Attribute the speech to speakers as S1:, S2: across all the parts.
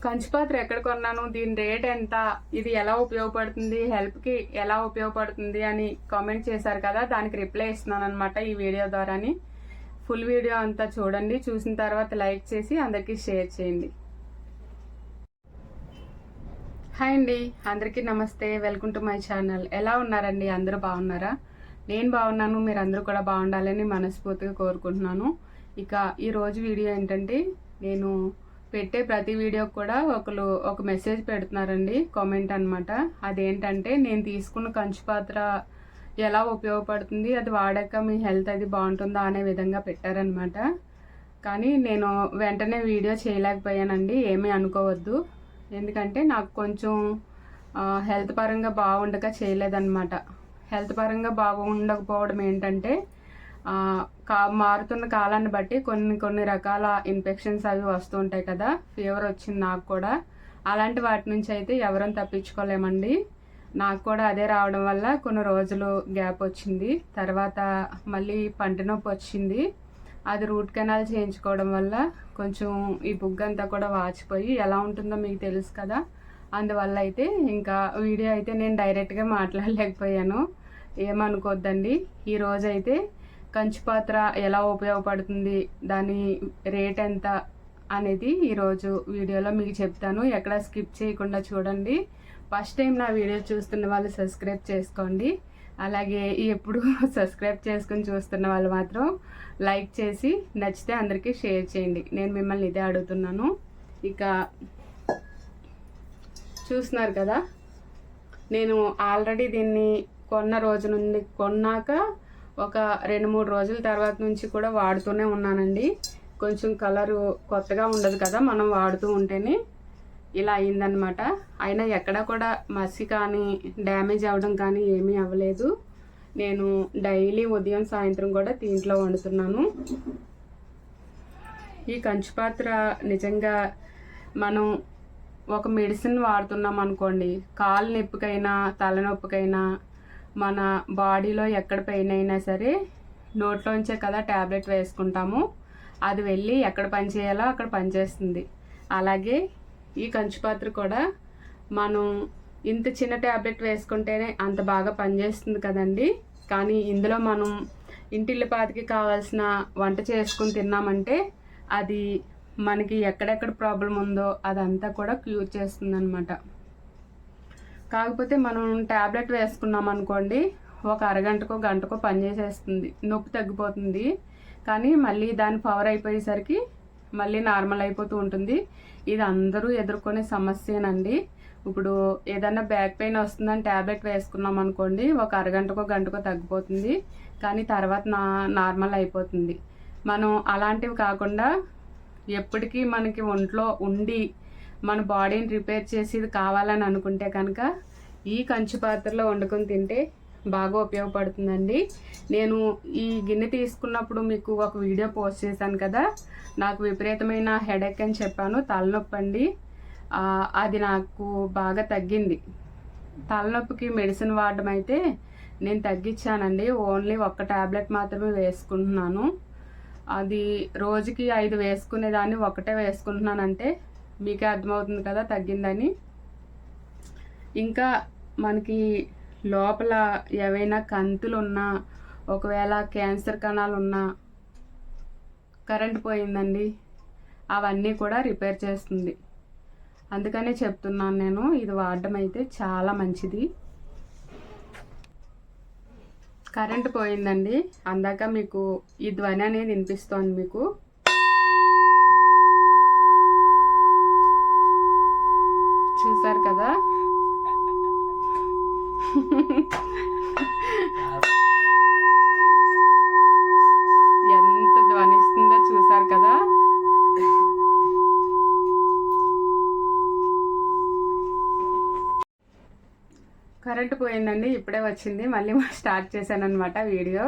S1: కంచుపాత్ర ఎక్కడ కొన్నాను, దీని రేట్ ఎంత, ఇది ఎలా ఉపయోగపడుతుంది, హెల్ప్కి ఎలా ఉపయోగపడుతుంది అని కామెంట్ చేశారు కదా, దానికి రిప్లై ఇస్తున్నాను అనమాట ఈ వీడియో ద్వారాని. ఫుల్ వీడియో అంతా చూడండి, చూసిన తర్వాత లైక్ చేసి అందరికీ షేర్ చేయండి. హాయ్ అండి, అందరికీ నమస్తే. Welcome to my channel. ఎలా ఉన్నారండి? అందరూ బాగున్నారా? నేను బాగున్నాను, మీరు అందరూ కూడా బాగుండాలని మనస్ఫూర్తిగా కోరుకుంటున్నాను. ఇక ఈరోజు వీడియో ఏంటంటే, నేను పెట్టే ప్రతి వీడియోకి కూడా ఒక మెసేజ్ పెడుతున్నారండి, కామెంట్ అనమాట. అదేంటంటే, నేను తీసుకున్న కంచు పాత్ర ఎలా ఉపయోగపడుతుంది, అది వాడాక మీ హెల్త్ అది బాగుంటుందా అనే విధంగా పెట్టారనమాట. కానీ నేను వెంటనే వీడియో చేయలేకపోయానండి, ఏమీ అనుకోవద్దు. ఎందుకంటే నాకు కొంచెం హెల్త్ పరంగా బాగుండక చేయలేదన్నమాట. హెల్త్ పరంగా బాగుండకపోవడం ఏంటంటే, మారుతున్న కాలాన్ని బట్టి కొన్ని రకాల ఇన్ఫెక్షన్స్ అవి వస్తూ ఉంటాయి కదా. ఫీవర్ వచ్చింది నాకు కూడా. అలాంటి వాటి నుంచి అయితే ఎవరం తప్పించుకోలేమండి. నాకు కూడా అదే రావడం వల్ల కొన్ని రోజులు గ్యాప్ వచ్చింది. తర్వాత మళ్ళీ పంటి నొప్పి వచ్చింది. అది రూట్ కెనాల్ చేయించుకోవడం వల్ల కొంచెం ఈ బుగ్గంతా కూడా వాచిపోయి ఎలా ఉంటుందో మీకు తెలుసు కదా. అందువల్ల అయితే ఇంకా వీడియో అయితే నేను డైరెక్ట్గా మాట్లాడలేకపోయాను, ఏమనుకోద్దండి. ఈరోజు అయితే కంచు పాత్ర ఎలా ఉపయోగపడుతుంది, దాని రేట్ ఎంత అనేది ఈరోజు వీడియోలో మీకు చెప్తాను. ఎక్కడ స్కిప్ చేయకుండా చూడండి. ఫస్ట్ టైం నా వీడియో చూస్తున్న వాళ్ళు సబ్స్క్రైబ్ చేసుకోండి. అలాగే ఎప్పుడు సబ్స్క్రైబ్ చేసుకుని చూస్తున్న వాళ్ళు మాత్రం లైక్ చేసి నచ్చితే అందరికీ షేర్ చేయండి. నేను మిమ్మల్ని ఇదే అడుగుతున్నాను. ఇక చూస్తున్నారు కదా, నేను ఆల్రెడీ దీన్ని కొన్నాక ఒక 2-3 రోజుల తర్వాత నుంచి కూడా వాడుతూనే ఉన్నానండి. కొంచెం కలరు కొత్తగా ఉండదు కదా మనం వాడుతూ ఉంటేనే, ఇలా అయిందనమాట. అయినా ఎక్కడ కూడా మసి కానీ డ్యామేజ్ అవ్వడం కానీ ఏమీ అవ్వలేదు. నేను డైలీ ఉదయం సాయంత్రం కూడా దీంట్లో వండుతున్నాను. ఈ కంచు పాత్ర నిజంగా మనం ఒక మెడిసిన్ వాడుతున్నాం అనుకోండి, కాలు నొప్పికైనా తలనొప్పికైనా మన బాడీలో ఎక్కడ పెయిన్ అయినా సరే నోట్లోంచే కదా ట్యాబ్లెట్ వేసుకుంటాము. అది వెళ్ళి ఎక్కడ పని చేయాలో అక్కడ పనిచేస్తుంది. అలాగే ఈ కంచు పాత్ర కూడా మనం ఇంత చిన్న ట్యాబ్లెట్ వేసుకుంటేనే అంత బాగా పనిచేస్తుంది కదండి. కానీ ఇందులో మనం ఇంటిల్లిపాదికి కావాల్సిన వంట చేసుకుని తిన్నామంటే అది మనకి ఎక్కడెక్కడ ప్రాబ్లం ఉందో అదంతా కూడా క్యూర్ చేస్తుంది అనమాట. కాకపోతే మనం ట్యాబ్లెట్ వేసుకున్నాం అనుకోండి, ఒక అరగంటకో గంటకో పనిచేసేస్తుంది, నొప్పి తగ్గిపోతుంది. కానీ మళ్ళీ దాని పవర్ అయిపోయేసరికి మళ్ళీ నార్మల్ అయిపోతూ ఉంటుంది. ఇది అందరూ ఎదుర్కొనే సమస్యేనండి. ఇప్పుడు ఏదైనా బ్యాక్ పెయిన్ వస్తుందని ట్యాబ్లెట్ వేసుకున్నాం అనుకోండి, ఒక అరగంటకో గంటకో తగ్గిపోతుంది, కానీ తర్వాత నార్మల్ అయిపోతుంది. మనం అలాంటివి కాకుండా ఎప్పటికీ మనకి ఒంట్లో ఉండి మన బాడీని రిపేర్ చేసేది కావాలని అనుకుంటే కనుక ఈ కంచు పాత్రలో వండుకొని తింటే బాగా ఉపయోగపడుతుందండి. నేను ఈ గిన్నె తీసుకున్నప్పుడు మీకు ఒక వీడియో పోస్ట్ చేశాను కదా, నాకు విపరీతమైన హెడేక్ అని చెప్పాను, తలనొప్పి అండి. అది నాకు బాగా తగ్గింది. తలనొప్పికి మెడిసిన్ వాడడం అయితే నేను తగ్గించానండి. ఓన్లీ ఒక్క ట్యాబ్లెట్ మాత్రమే వేసుకుంటున్నాను. అది రోజుకి 5 వేసుకునేదాన్ని, ఒకటే వేసుకుంటున్నానంటే మీకే అర్థమవుతుంది కదా తగ్గిందని. ఇంకా మనకి లోపల ఏవైనా కంతులు ఉన్నా, ఒకవేళ క్యాన్సర్ కణాలు ఉన్నా, కరెంట్ పోయిందండి, అవన్నీ కూడా రిపేర్ చేస్తుంది. అందుకనే చెప్తున్నాను నేను, ఇది వాడడం అయితే చాలా మంచిది. కరెంట్ పోయిందండి, అందాక మీకు ఈ ధ్వని అనేది వినిపిస్తోంది మీకు. చూసారు కదా, ఎంత ధ్వనిస్తుందో చూసారు కదా. కరెంటు పోయిందండి, ఇప్పుడే వచ్చింది. మళ్ళీ స్టార్ట్ చేశాను అనమాట వీడియో.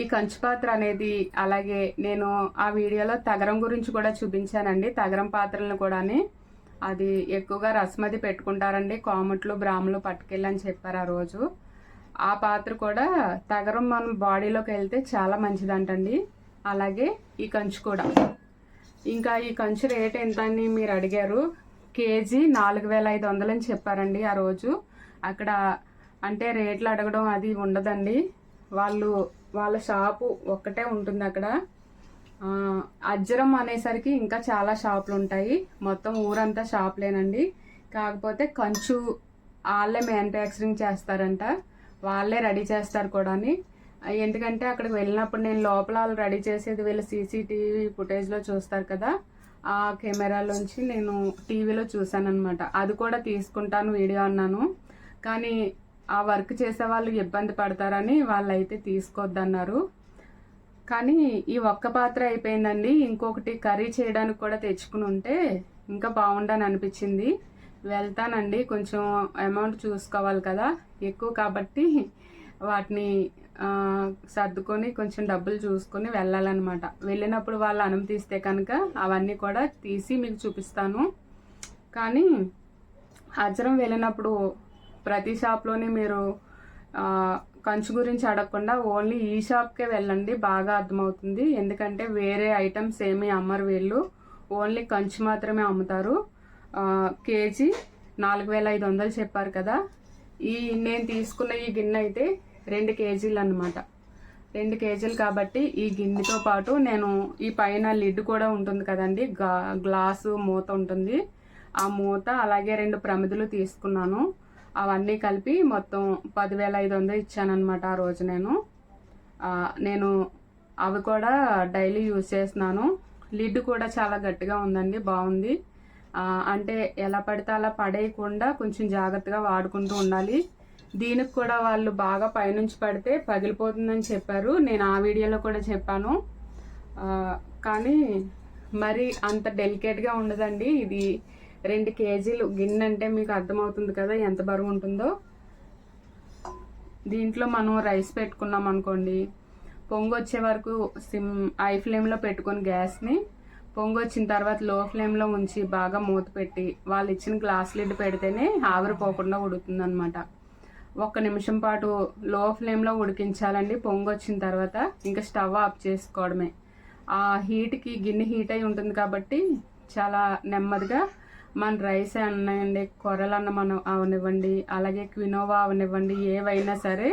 S1: ఈ కంచు పాత్ర అనేది, అలాగే నేను ఆ వీడియోలో తగరం గురించి కూడా చూపించానండి. తగరం పాత్రలను కూడాని అది ఎక్కువగా రసమది పెట్టుకుంటారండి, కోమట్లు బ్రాహ్మలు పట్టుకెళ్ళని చెప్పారు ఆ రోజు. ఆ పాత్ర కూడా తగరం మన బాడీలోకి వెళ్తే చాలా మంచిదంటండి. అలాగే ఈ కంచు కూడా ఇంకా ఈ కంచు రేట్ ఎంత అని మీరు అడిగారు. కేజీ 4500 అని చెప్పారండి ఆ రోజు. అక్కడ అంటే రేట్లు అడగడం అది ఉండదండి, వాళ్ళ షాపు ఒక్కటే ఉంటుంది అక్కడ. అజ్జరం అనేసరికి ఇంకా చాలా షాపులు ఉంటాయి, మొత్తం ఊరంతా షాపులేనండి. కాకపోతే కంచు వాళ్ళే మ్యానుఫ్యాక్చరింగ్ చేస్తారంట, వాళ్ళే రెడీ చేస్తారు కూడా. ఎందుకంటే అక్కడికి వెళ్ళినప్పుడు నేను లోపల వాళ్ళు రెడీ చేసేది వీళ్ళ సీసీటీవీ ఫుటేజ్లో చూస్తారు కదా, ఆ కెమెరాలోంచి నేను టీవీలో చూశాను అనమాట. అది కూడా తీసుకుంటాను వీడియో అన్నాను, కానీ ఆ వర్క్ చేసే వాళ్ళు ఇబ్బంది పడతారని వాళ్ళైతే తీసుకోవద్దన్నారు. కానీ ఈ ఒక్క పాత్ర అయిపోయిందండి. ఇంకొకటి కర్రీ చేయడానికి కూడా తెచ్చుకుని ఉంటే ఇంకా బాగుండని అనిపించింది. వెళ్తానండి, కొంచెం అమౌంట్ చూసుకోవాలి కదా, ఎక్కువ కాబట్టి వాటిని సర్దుకొని కొంచెం డబ్బులు చూసుకొని వెళ్ళాలన్నమాట. వెళ్ళినప్పుడు వాళ్ళు అనుమతిస్తే కనుక అవన్నీ కూడా తీసి మీకు చూపిస్తాను. కానీ అజ్జరం వెళ్ళినప్పుడు ప్రతి షాప్లోని మీరు కంచు గురించి అడగకుండా ఓన్లీ ఈ షాప్కే వెళ్ళండి, బాగా అర్థమవుతుంది. ఎందుకంటే వేరే ఐటమ్స్ ఏమీ అమ్మరు వీళ్ళు, ఓన్లీ కంచు మాత్రమే అమ్ముతారు. కేజీ 4500 చెప్పారు కదా. నేను తీసుకున్న ఈ గిన్నె అయితే 2 కేజీలు అన్నమాట. 2 కేజీలు కాబట్టి ఈ గిన్నెతో పాటు నేను ఈ పైన లిడ్ కూడా ఉంటుంది కదండి, గ్లాసు మూత ఉంటుంది, ఆ మూత అలాగే 2 ప్రమిదలు తీసుకున్నాను. అవన్నీ కలిపి మొత్తం 10,500 ఇచ్చానమాట ఆ రోజు. నేను అవి కూడా డైలీ యూజ్ చేస్తున్నాను. లిడ్ కూడా చాలా గట్టిగా ఉందండి, బాగుంది. అంటే ఎలా పడితే అలా పడేయకుండా కొంచెం జాగ్రత్తగా వాడుకుంటూ ఉండాలి. దీనికి కూడా వాళ్ళు బాగా పైనుంచి పడితే పగిలిపోతుందని చెప్పారు, నేను ఆ వీడియోలో కూడా చెప్పాను. కానీ మరి అంత డెలికేట్గా ఉండదండి. ఇది 2 కేజీలు గిన్నె అంటే మీకు అర్థమవుతుంది కదా ఎంత బరువు ఉంటుందో. దీంట్లో మనం రైస్ పెట్టుకున్నాం అనుకోండి, పొంగు వచ్చే వరకు హై ఫ్లేమ్లో పెట్టుకొని గ్యాస్ని, పొంగు వచ్చిన తర్వాత లో ఫ్లేమ్లో ఉంచి బాగా మూత పెట్టి వాళ్ళు ఇచ్చిన గ్లాస్ లిడ్ పెడితేనే ఆవిరిపోకుండా ఉడుకుతుంది అనమాట. 1 నిమిషం పాటు లో ఫ్లేమ్లో ఉడికించాలండి. పొంగు వచ్చిన తర్వాత ఇంకా స్టవ్ ఆఫ్ చేసుకోవడమే. ఆ హీట్కి గిన్నె హీట్ అయి ఉంటుంది కాబట్టి చాలా నెమ్మదిగా మన రైస్ అన్నాయండి, కొర్రలన్నం అవనివ్వండి, అలాగే క్వినోవా అవనివ్వండి, ఏవైనా సరే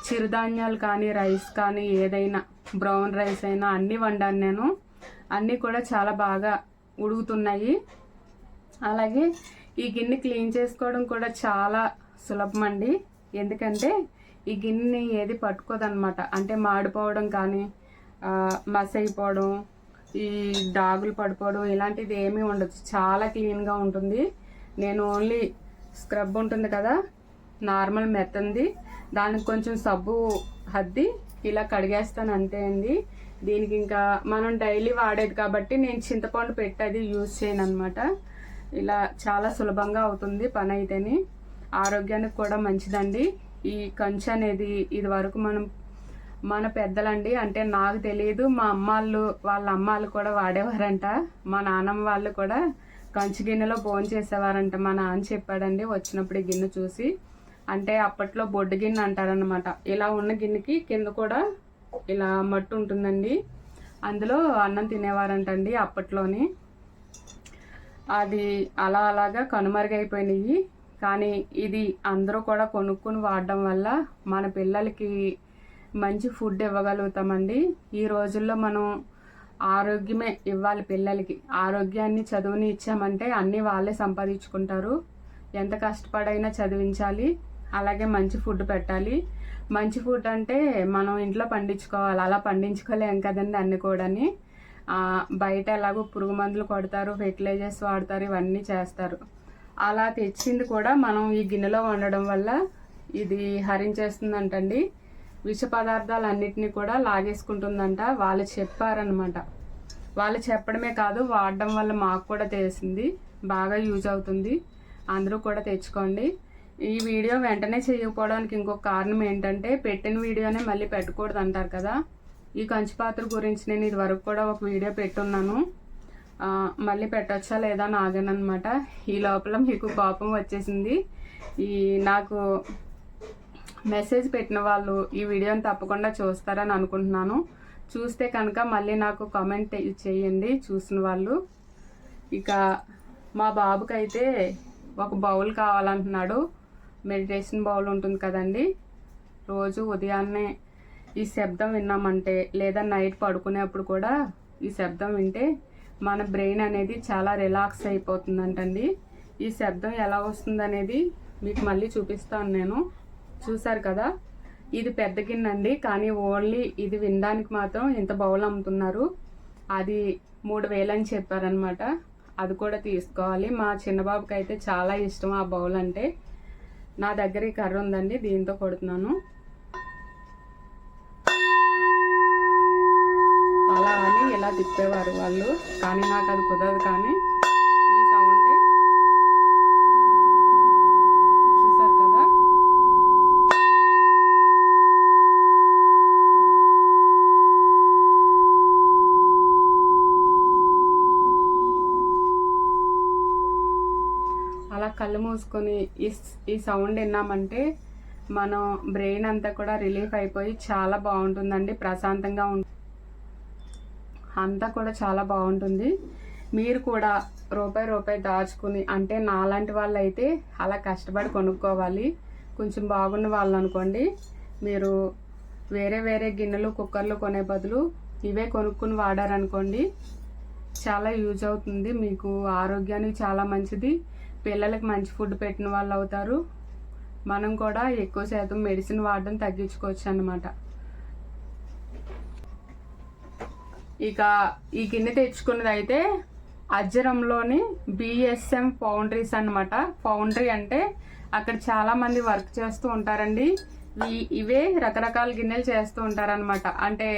S1: చిరుధాన్యాలు కానీ రైస్ కానీ ఏదైనా బ్రౌన్ రైస్ అయినా అన్నీ వండాను నేను. అన్నీ కూడా చాలా బాగా ఉడుకుతున్నాయి. అలాగే ఈ గిన్నె క్లీన్ చేసుకోవడం కూడా చాలా సులభం అండి. ఎందుకంటే ఈ గిన్నె ఏది పట్టుకోదనమాట, అంటే మాడిపోవడం కానీ మస్ అయిపోవడం, ఈ డాగులు పడిపోవడం ఇలాంటిది ఏమీ ఉండదు, చాలా క్లీన్గా ఉంటుంది. నేను ఓన్లీ స్క్రబ్ ఉంటుంది కదా, నార్మల్ మెత్తంది, దానికి కొంచెం సబ్బు హద్ది ఇలా కడిగేస్తాను అంతే అండి. దీనికి ఇంకా మనం డైలీ వాడేది కాబట్టి నేను చింతపండు పెట్టేది యూజ్ చేయను అనమాట. ఇలా చాలా సులభంగా అవుతుంది పని అయితేని, ఆరోగ్యానికి కూడా మంచిదండి. ఈ కంచు అనేది ఇది వరకు మన పెద్దలండి, అంటే నాకు తెలియదు, మా వాళ్ళ అమ్మాళ్ళు కూడా వాడేవారంట. మా నాన్నమ్మ వాళ్ళు కూడా కంచు గిన్నెలో భోజనం చేసేవారంట. మా నాన్న చెప్పాడండి వచ్చినప్పుడు ఈ గిన్నె చూసి. అంటే అప్పట్లో బొడ్డు గిన్నె అంటారనమాట. ఇలా ఉన్న గిన్నెకి కింద కూడా ఇలా మట్టు ఉంటుందండి, అందులో అన్నం తినేవారంటండి అప్పట్లోని. అది అలాగా కనుమరుగైపోయినాయి. కానీ ఇది అందరూ కూడా కొనుక్కుని వాడడం వల్ల మన పిల్లలకి మంచి ఫుడ్ ఇవ్వగలుగుతామండి. ఈ రోజుల్లో మనం ఆరోగ్యమే ఇవ్వాలి పిల్లలకి. ఆరోగ్యాన్ని చదువుని ఇచ్చామంటే అన్నీ వాళ్ళే సంపాదించుకుంటారు. ఎంత కష్టపడైనా చదివించాలి, అలాగే మంచి ఫుడ్ పెట్టాలి. మంచి ఫుడ్ అంటే మనం ఇంట్లో పండించుకోవాలి, అలా పండించుకోలేం కదండి అన్ని కూడాని. బయట ఎలాగో పురుగు మందులు కొడతారు, ఫెర్టిలైజర్స్ వాడతారు, ఇవన్నీ చేస్తారు. అలా తెచ్చింది కూడా మనం ఈ గిన్నెలో వండడం వల్ల ఇది హరించేస్తుందంటండి, విష పదార్థాలు అన్నిటినీ కూడా లాగేసుకుంటుందంట. వాళ్ళు చెప్పారనమాట. వాళ్ళు చెప్పడమే కాదు, వాడడం వల్ల మాకు కూడా తెలిసింది, బాగా యూజ్ అవుతుంది. అందరూ కూడా తెచ్చుకోండి. ఈ వీడియో వెంటనే చేయకపోవడానికి ఇంకొక కారణం ఏంటంటే, పెట్టిన వీడియోనే మళ్ళీ పెట్టకూడదు అంటారు కదా. ఈ కంచు పాత్ర గురించి నేను ఇది వరకు కూడా ఒక వీడియో పెట్టున్నాను, మళ్ళీ పెట్టచ్చా లేదా అని ఆగానమాట. ఈ లోపల మీకు కోపం వచ్చేసింది. నాకు మెసేజ్ పెట్టిన వాళ్ళు ఈ వీడియోని తప్పకుండా చూస్తారని అనుకుంటున్నాను. చూస్తే కనుక మళ్ళీ నాకు కామెంట్ చేయండి చూసిన వాళ్ళు. ఇక మా బాబుకైతే ఒక బౌల్ కావాలంటున్నాడు. మెడిటేషన్ బౌల్ ఉంటుంది కదండి, రోజు ఉదయాన్నే ఈ శబ్దం విన్నామంటే లేదా నైట్ పడుకునేప్పుడు కూడా ఈ శబ్దం వింటే మన బ్రెయిన్ అనేది చాలా రిలాక్స్ అయిపోతుందంటండి. ఈ శబ్దం ఎలా వస్తుందనేది మీకు మళ్ళీ చూపిస్తాను నేను. చూసారు కదా, ఇది పెద్ద గిన్నె అండి, కానీ ఓన్లీ ఇది వినడానికి మాత్రం ఇంత బౌల్ అమ్ముతున్నారు. అది 3000 అని చెప్పారనమాట. అది కూడా తీసుకోవాలి. మా చిన్నబాబుకి అయితే చాలా ఇష్టం ఆ బౌల్ అంటే. నా దగ్గర ఈ కర్ర ఉందండి, దీంతో కొడుతున్నాను. అలా అని ఇలా తిప్పేవారు వాళ్ళు, కానీ నాకు అది కుదరదు. కానీ ఈ సౌండే చూసారు కదా, అలా కళ్ళు మూసుకొని ఈ సౌండ్ విన్నామంటే మనం బ్రెయిన్ అంతా కూడా రిలీఫ్ అయిపోయి చాలా బాగుంటుందండి. ప్రశాంతంగా అంతా కూడా చాలా బాగుంటుంది. మీరు కూడా రూపాయి దాచుకుని, అంటే నాలాంటి వాళ్ళు అయితే అలా కష్టపడి కొనుక్కోవాలి. కొంచెం బాగున్న వాళ్ళు అనుకోండి, మీరు వేరే గిన్నెలు కుక్కర్లు కొనే బదులు ఇవే కొనుక్కుని వాడారనుకోండి, చాలా యూజ్ అవుతుంది. మీకు ఆరోగ్యానికి చాలా మంచిది. పిల్లలకి మంచి ఫుడ్ పెట్టిన వాళ్ళు అవుతారు. మనం కూడా ఎక్కువ శాతం మెడిసిన్ వాడడం తగ్గించుకోవచ్చు అన్నమాట. ఇక ఈ గిన్నె తెచ్చుకున్నది అయితే అజ్జరంలోని బిఎస్ఎం ఫౌండరీస్ అన్నమాట. ఫౌండరీ అంటే అక్కడ చాలా మంది వర్క్ చేస్తూ ఉంటారండి. ఇవే రకరకాల గిన్నెలు చేస్తూ ఉంటారనమాట. అంటే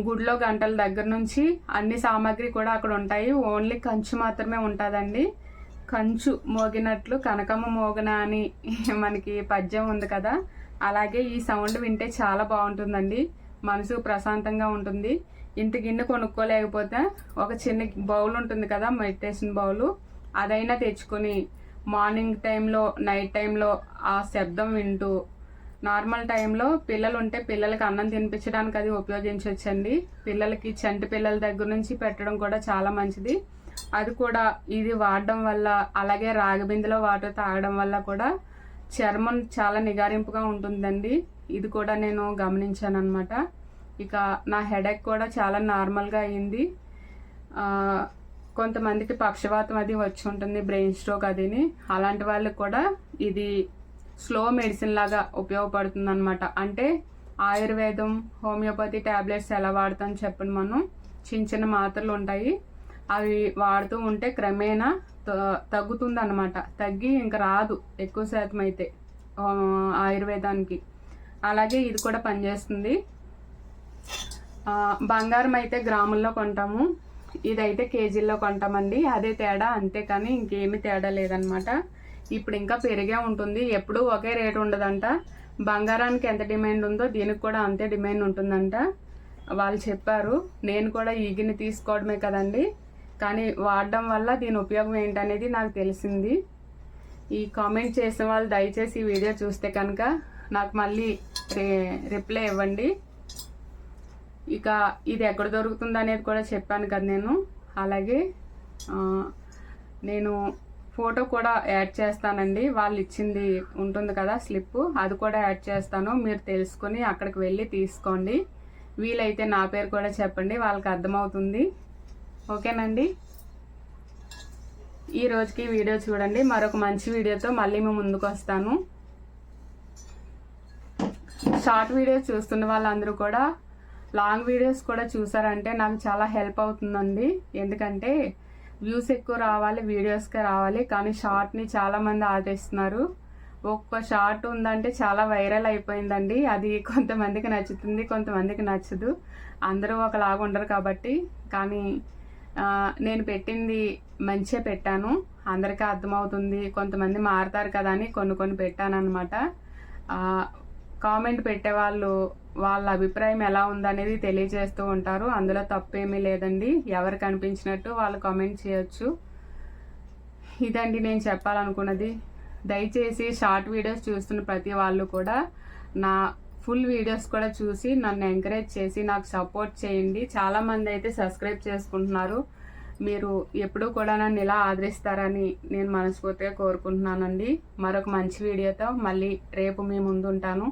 S1: గుడిలో గంటల దగ్గర నుంచి అన్ని సామాగ్రి కూడా అక్కడ ఉంటాయి. ఓన్లీ కంచు మాత్రమే ఉంటుందండి. కంచు మోగినట్లు కనకమ్మ మోగన అని మనకి పద్యం ఉంది కదా, అలాగే ఈ సౌండ్ వింటే చాలా బాగుంటుందండి. మనసు ప్రశాంతంగా ఉంటుంది. ఇంత గిన్నె కొనుక్కోలేకపోతే ఒక చిన్న బౌల్ ఉంటుంది కదా, మెడిటేషన్ బౌలు, అదైనా తెచ్చుకొని మార్నింగ్ టైంలో నైట్ టైంలో ఆ శబ్దం వింటూ, నార్మల్ టైంలో పిల్లలు ఉంటే పిల్లలకి అన్నం తినిపించడానికి అది ఉపయోగించవచ్చండి. పిల్లలకి చంటి పిల్లల దగ్గర నుంచి పెట్టడం కూడా చాలా మంచిది. అది కూడా ఇది వాడడం వల్ల, అలాగే రాగి బిందెలో వాటర్ తాగడం వల్ల కూడా చర్మం చాలా నిగారింపుగా ఉంటుందండి. ఇది కూడా నేను గమనించాను అనమాట. ఇక నా హెడేక్ కూడా చాలా నార్మల్గా అయ్యింది. కొంతమందికి పక్షవాతం అది వచ్చి ఉంటుంది, బ్రెయిన్ స్ట్రోక్ అదిని. అలాంటి వాళ్ళకి కూడా ఇది స్లో మెడిసిన్ లాగా ఉపయోగపడుతుంది అనమాట. అంటే ఆయుర్వేదం, హోమియోపతి ట్యాబ్లెట్స్ ఎలా వాడతాం చెప్పండి, మనం చిన్న మాత్రలు ఉంటాయి, అవి వాడుతూ ఉంటే క్రమేణా తగ్గుతుంది అనమాట. తగ్గి ఇంకా రాదు ఎక్కువ శాతం అయితే ఆయుర్వేదానికి. అలాగే ఇది కూడా పనిచేస్తుంది. బంగారం అయితే గ్రాముల్లో కొంటాము, ఇదైతే కేజీల్లో కొంటామండి. అదే తేడా, అంతే, కానీ ఇంకేమీ తేడా లేదనమాట. ఇప్పుడు ఇంకా పెరిగే ఉంటుంది, ఎప్పుడూ ఒకే రేటు ఉండదంట. బంగారానికి ఎంత డిమాండ్ ఉందో దీనికి కూడా అంతే డిమాండ్ ఉంటుందంట వాళ్ళు చెప్పారు. నేను కూడా ఈ గిన్నె తీసుకోవడమే కదండి, కానీ వాడడం వల్ల దీని ఉపయోగం ఏంటనేది నాకు తెలిసింది. ఈ కామెంట్ చేసిన వాళ్ళు దయచేసి ఈ వీడియో చూస్తే కనుక నాకు మళ్ళీ రిప్లై ఇవ్వండి. ఇక ఇది ఎక్కడ దొరుకుతుంది అనేది కూడా చెప్పాను కదా నేను. అలాగే నేను ఫోటో కూడా యాడ్ చేస్తానండి, వాళ్ళు ఇచ్చింది ఉంటుంది కదా స్లిప్, అది కూడా యాడ్ చేస్తాను. మీరు తెలుసుకొని అక్కడికి వెళ్ళి తీసుకోండి. వీలైతే నా పేరు కూడా చెప్పండి, వాళ్ళకి అర్థమవుతుంది. ఓకేనండి, ఈ రోజుకి వీడియో చూడండి. మరొక మంచి వీడియోతో మళ్ళీ మేము ముందుకు వస్తాను. షార్ట్ వీడియోస్ చూస్తున్న వాళ్ళందరూ కూడా లాంగ్ వీడియోస్ కూడా చూసారంటే నాకు చాలా హెల్ప్ అవుతుందండి. ఎందుకంటే వ్యూస్ ఎక్కువ రావాలి, వీడియోస్కే రావాలి, కానీ షార్ట్ని చాలామంది ఆదరిస్తున్నారు. ఒక్క షార్ట్ ఉందంటే చాలా వైరల్ అయిపోయిందండి. అది కొంతమందికి నచ్చుతుంది, కొంతమందికి నచ్చదు, అందరూ ఒకలాగా ఉండరు కాబట్టి. కానీ నేను పెట్టింది మంచిగా పెట్టాను, అందరికీ అర్థమవుతుంది. కొంతమంది మారుతారు కదా అని కొన్ని పెట్టాను అనమాట. కామెంట్ పెట్టేవాళ్ళు వాళ్ళ అభిప్రాయం ఎలా ఉందనేది తెలియజేస్తూ ఉంటారు, అందులో తప్పేమీ లేదండి. ఎవరికి అనిపించినట్టు వాళ్ళు కామెంట్ చేయొచ్చు. ఇదండి నేను చెప్పాలనుకున్నది. దయచేసి షార్ట్ వీడియోస్ చూస్తున్న ప్రతి వాళ్ళు కూడా నా ఫుల్ వీడియోస్ కూడా చూసి నన్ను ఎంకరేజ్ చేసి నాకు సపోర్ట్ చేయండి. చాలామంది అయితే సబ్స్క్రైబ్ చేసుకుంటున్నారు. మీరు ఎప్పుడూ కూడా నన్ను ఇలా ఆదరిస్తారని నేను మనస్ఫూర్తిగా కోరుకుంటున్నానండి. మరొక మంచి వీడియోతో మళ్ళీ రేపు మీ ముందు ఉంటాను.